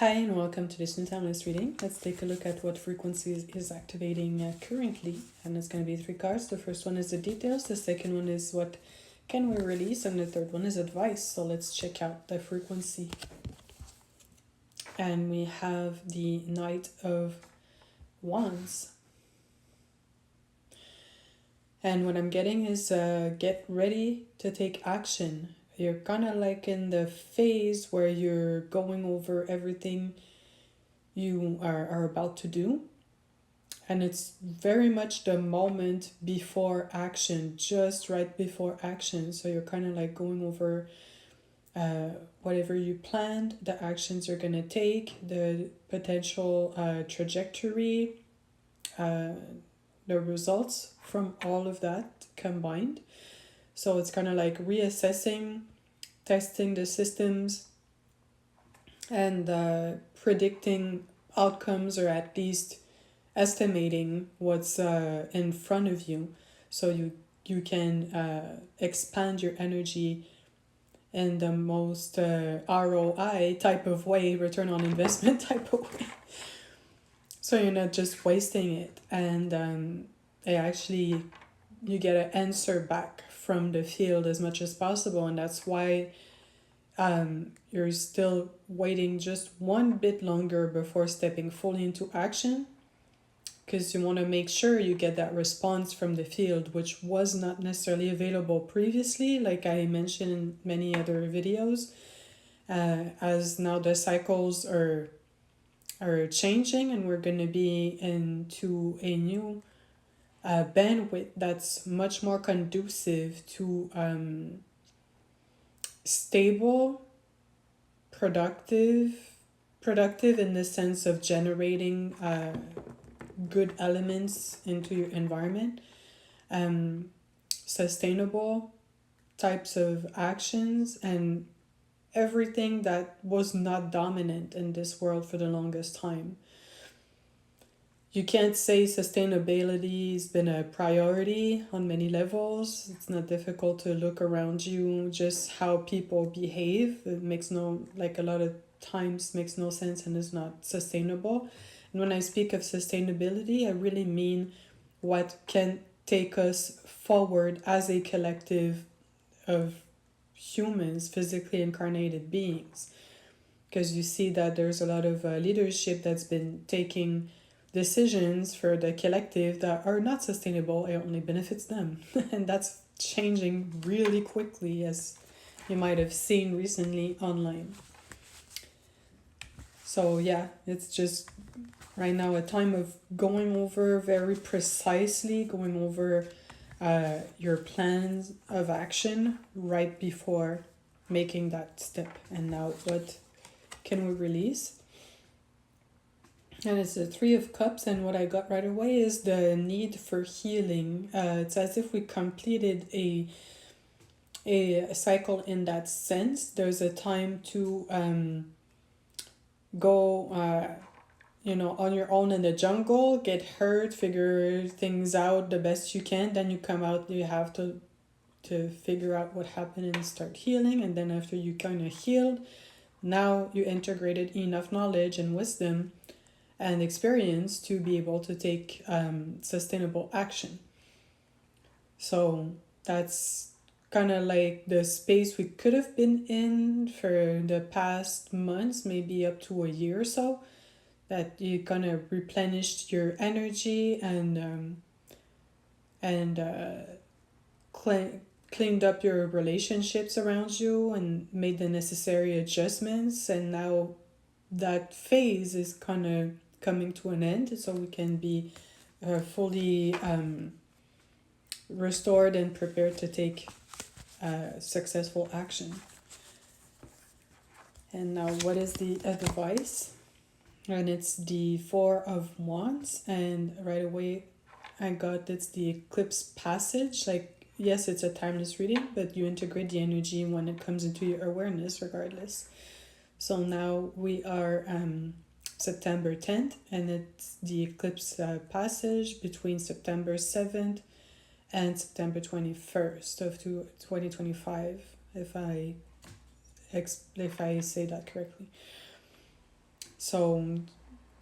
Hi and welcome to this new timeless reading. Let's take a look at what frequency is activating currently, and it's going to be 3 cards. The first one is the details, the second one is what can we release, and the third one is advice. So let's check out the frequency. And we have the Knight of Wands. And what I'm getting is get ready to take action. You're kind of like in the phase where you're going over everything you are about to do. And it's very much the moment before action, just right before action. So you're kind of like going over whatever you planned, the actions you're going to take, the potential trajectory, the results from all of that combined. So it's kind of like reassessing, testing the systems, and predicting outcomes, or at least estimating what's in front of you, so you can expand your energy in the most ROI type of way, return on investment type of way. So you're not just wasting it, and actually you get an answer back from the field as much as possible. And that's why you're still waiting just one bit longer before stepping fully into action, because you want to make sure you get that response from the field, which was not necessarily available previously, like I mentioned in many other videos, as now the cycles are changing, and we're going to be into a new bandwidth that's much more conducive to stable, productive in the sense of generating good elements into your environment, sustainable types of actions, and everything that was not dominant in this world for the longest time. You can't say sustainability has been a priority on many levels. It's not difficult to look around you, just how people behave. It makes no, like a lot of times makes no sense and is not sustainable. And when I speak of sustainability, I really mean what can take us forward as a collective of humans, physically incarnated beings. Because you see that there's a lot of leadership that's been taking decisions for the collective that are not sustainable. It only benefits them. And that's changing really quickly, as you might have seen recently online. So yeah, it's just right now a time of going over very precisely, going over your plans of action right before making that step. And now what can we release? And it's the 3 of Cups, and what I got right away is the need for healing. It's as if we completed a cycle in that sense. There's a time to go on your own in the jungle, get hurt, figure things out the best you can. Then you come out, you have to figure out what happened and start healing. And then after you kind of healed, now you integrated enough knowledge and wisdom and experience to be able to take sustainable action. So that's kind of like the space we could have been in for the past months, maybe up to a year or so, that you kind of replenished your energy and cleaned up your relationships around you and made the necessary adjustments. And now that phase is kind of coming to an end, so we can be fully restored and prepared to take successful action. And now what is the advice? And it's the 4 of Wands, and right away I got it's the eclipse passage. Like, yes, it's a timeless reading, but you integrate the energy when it comes into your awareness regardless. So now we are September 10th, and it's the eclipse passage between September 7th and September 21st of 2025, if I say that correctly. So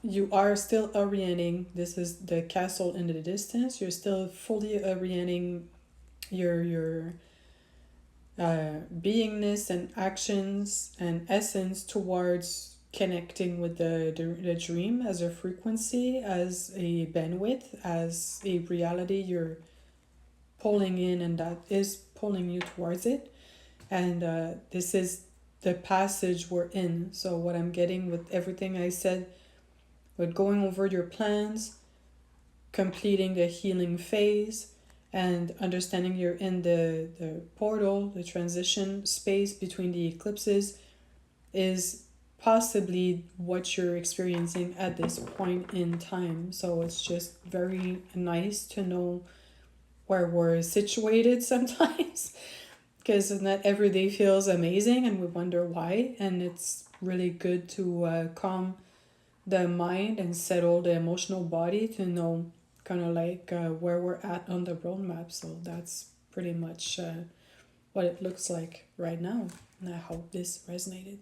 you are still orienting. This is the castle in the distance. You're still fully orienting your beingness and actions and essence towards connecting with the dream as a frequency, as a bandwidth, as a reality you're pulling in and that is pulling you towards it. And this is the passage we're in. So what I'm getting with everything I said, with going over your plans, completing the healing phase, and understanding you're in the portal, the transition space between the eclipses, is possibly what you're experiencing at this point in time. So it's just very nice to know where we're situated sometimes, because not every day feels amazing and we wonder why. And it's really good to calm the mind and settle the emotional body to know kind of like where we're at on the roadmap. So that's pretty much what it looks like right now. And I hope this resonated.